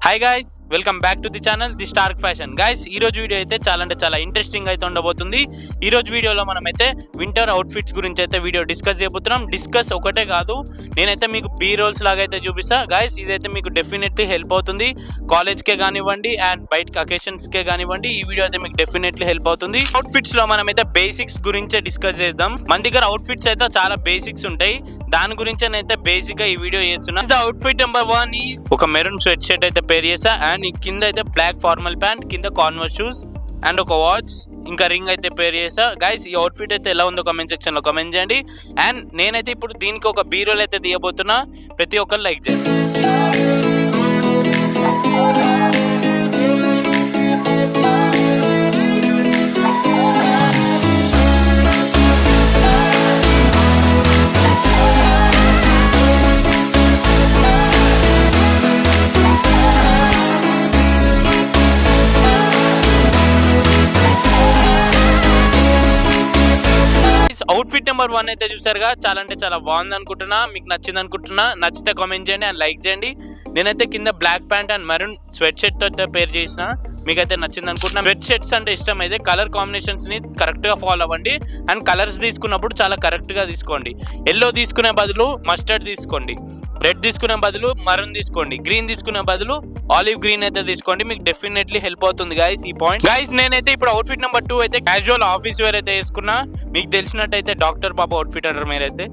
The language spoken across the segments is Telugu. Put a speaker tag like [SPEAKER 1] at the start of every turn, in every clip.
[SPEAKER 1] Hi guys, welcome back to the channel the Stark Fashion. Guys, ఈ రోజు వీడియో అయితే చాలా ఇంట్రెస్టింగ్ అయితే ఉండబోతుంది. ఈ రోజు వీడియోలో మనమైతే వింటర్ అవుట్ఫిట్స్ గురించి అయితే వీడియో డిస్కస్ చేయబోతున్నాం. డిస్కస్ ఒకటే కాదు, నేనైతే మీకు బీ రోల్స్ లాగా అయితే చూపిస్తా. గైస్, ఇదైతే మీకు డెఫినెట్లీ హెల్ప్ అవుతుంది. కాలేజ్కే కానివ్వండి అండ్ బయటకి అకేషన్స్కే కానివ్వండి, ఈ వీడియో అయితే మీకు డెఫినెట్లీ హెల్ప్ అవుతుంది. అవుట్ఫిట్స్ లో మనమైతే బేసిక్స్ గురించే డిస్కస్ చేద్దాం. మన దగ్గర అవుట్ఫిట్స్ అయితే చాలా బేసిక్స్ ఉంటాయి, దాని గురించి అయితే బేసిక్ గా ఈ వీడియో చేస్తున్నా. అవుట్ఫిట్ నెంబర్ 1 ఈస్ ఒక మెరూన్ స్వెట్ షర్ట్ అయితే పేర్ చేసా అండ్ కింద అయితే బ్లాక్ ఫార్మల్ ప్యాంట్, కింద కాన్వర్స్ షూస్ అండ్ ఒక వాచ్ ఇంకా రింగ్ అయితే పేర్ చేసా. గైస్, ఈ అవుట్ఫిట్ అయితే ఎలా ఉందో కమెంట్ సెక్షన్ లో కమెంట్ చేయండి. అండ్ నేనైతే ఇప్పుడు దీనికి ఒక బీ రోల్ అయితే తీయబోతున్నా, ప్రతి ఒక్కరు లైక్ చేయండి. అవుట్ఫిట్ నెంబర్ 1 అయితే చూసారుగా, చాలా బాగుంది అనుకుంటున్నా, మీకు నచ్చింది అనుకుంటున్నా. నచ్చితే కామెంట్ చేయండి అండ్ లైక్ చేయండి. నేనైతే కింద black pant and maroon sweatshirt తో అయితే పేర్ చేసిన, మీకైతే నచ్చింది అనుకుంటున్నా. స్వెట్ షర్ట్స్ అంటే ఇష్టం అయితే కలర్ కాంబినేషన్స్ ని కరెక్ట్ గా ఫాలో అవ్వండి అండ్ కలర్స్ తీసుకున్నప్పుడు చాలా కరెక్ట్ గా తీసుకోండి. ఎల్లో తీసుకునే బదులు మస్టర్డ్ తీసుకోండి, రెడ్ తీసుకునే బదులు మరూన్ తీసుకోండి, గ్రీన్ తీసుకునే బదులు ఆలివ్ గ్రీన్ అయితే తీసుకోండి. మీకు డెఫినెట్లీ హెల్ప్ అవుతుంది గైస్ ఈ పాయింట్. గైస్, నేనైతే ఇప్పుడు అవుట్ఫిట్ నెంబర్ 2 అయితే క్యాజువల్ ఆఫీస్ వేర్ అయితే వేసుకున్నా. మీకు తెలిసినట్టయితే డాక్టర్ బాబు అవుట్ఫిట్ అంటారు మీరైతే.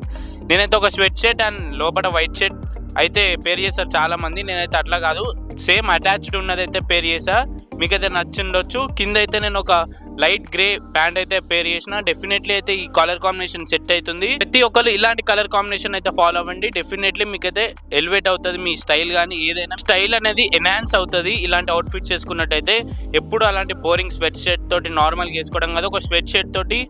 [SPEAKER 1] నేనైతే ఒక స్వెట్ షర్ట్ అండ్ లోపల వైట్ షర్ట్ అయితే పేర్ చేశారు చాలా మంది. నేనైతే అట్లా కాదు, సేమ్ అటాచ్డ్ ఉన్నదైతే పేర్ చేసా. మీకైతే నచ్చిండొచ్చు. కింద అయితే నేను ఒక లైట్ గ్రే ప్యాంట్ అయితే పేర్ చేసిన. డెఫినెట్లీ అయితే ఈ కలర్ కాంబినేషన్ సెట్ అవుతుంది. ప్రతి ఒక్కరు ఇలాంటి కలర్ కాంబినేషన్ అయితే ఫాలో అవ్వండి. డెఫినెట్లీ మీకైతే ఎలివేట్ అవుతుంది మీ స్టైల్, కానీ ఏదైనా స్టైల్ అనేది ఎన్హాన్స్ అవుతుంది ఇలాంటి అవుట్ఫిట్స్ చేసుకున్నట్టయితే. ఎప్పుడు అలాంటి బోరింగ్ స్వెట్ షర్ట్ తోటి నార్మల్గా వేసుకోవడం కాదు, ఒక స్వెట్ షర్ట్ తోటి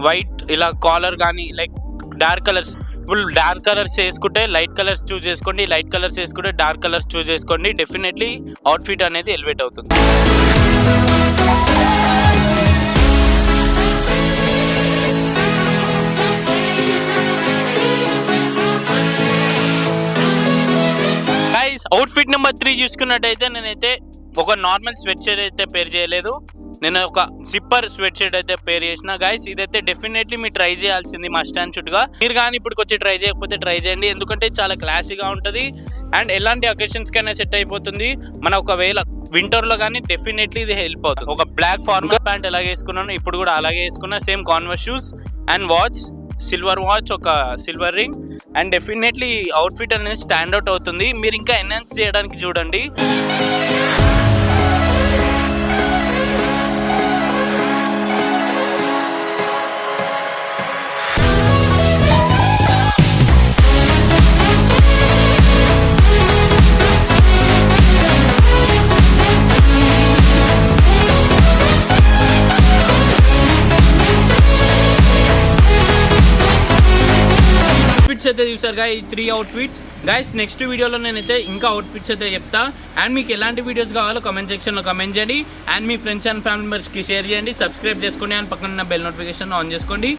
[SPEAKER 1] వైట్ ఇలా కాలర్ కానీ like dark colours, full dark colours వేసుకుంటే లైట్ కలర్స్ చూస్ చేసుకోండి, లైట్ కలర్స్ వేసుకుంటే డార్క్ కలర్స్ చూస్ చేసుకోండి. డెఫినెట్లీ అవుట్ఫిట్ అనేది ఎలివేట్ అవుతుంది. గైస్, అవుట్ఫిట్ నెంబర్ 3 చూసుకున్నట్టయితే నేనైతే ఒక నార్మల్ స్వెట్ షర్ట్ అయితే పేర్ చేయలేదు, నేను ఒక జిప్పర్ స్వెట్ షర్ట్ అయితే పేర్ చేసిన. గైస్, ఇదైతే డెఫినెట్లీ మీరు ట్రై చేయాల్సింది మస్ట్ అండ్ షుడ్ గా. మీరు కానీ ఇప్పుడు వచ్చి ట్రై చేయకపోతే ట్రై చేయండి, ఎందుకంటే చాలా క్లాసీగా ఉంటుంది అండ్ ఎలాంటి అకేషన్స్ కైనా సెట్ అయిపోతుంది. మన ఒకవేళ వింటర్ లో కానీ డెఫినెట్లీ ఇది హెల్ప్ అవుతుంది. ఒక బ్లాక్ ఫార్మల్ ప్యాంట్ ఎలాగే వేసుకున్నాను, ఇప్పుడు కూడా అలాగే వేసుకున్నా. Same converse shoes and watch, silver watch, ఒక silver ring and definitely outfit అనేది స్టాండ్ అవుట్ అవుతుంది. మీరు ఇంకా ఎన్హాన్స్ చేయడానికి చూడండి. అయితే చూసారుగా ఈ 3 అవుట్ఫిట్స్. గైస్, నెక్స్ట్ వీడియోలో నేనైతే ఇంకా అవుట్ఫిట్స్ అయితే చెప్తా. అండ్ మీకు ఎలాంటి వీడియోస్ కావాలో కామెంట్ సెక్షన్లో కామెంట్ చేయండి and me friends and family మెంబర్స్కి షేర్ చేయండి. సబ్స్క్రైబ్ చేసుకోండి అండ్ పక్కన బెల్ నోటిఫికేషన్ ఆన్ చేసుకోండి.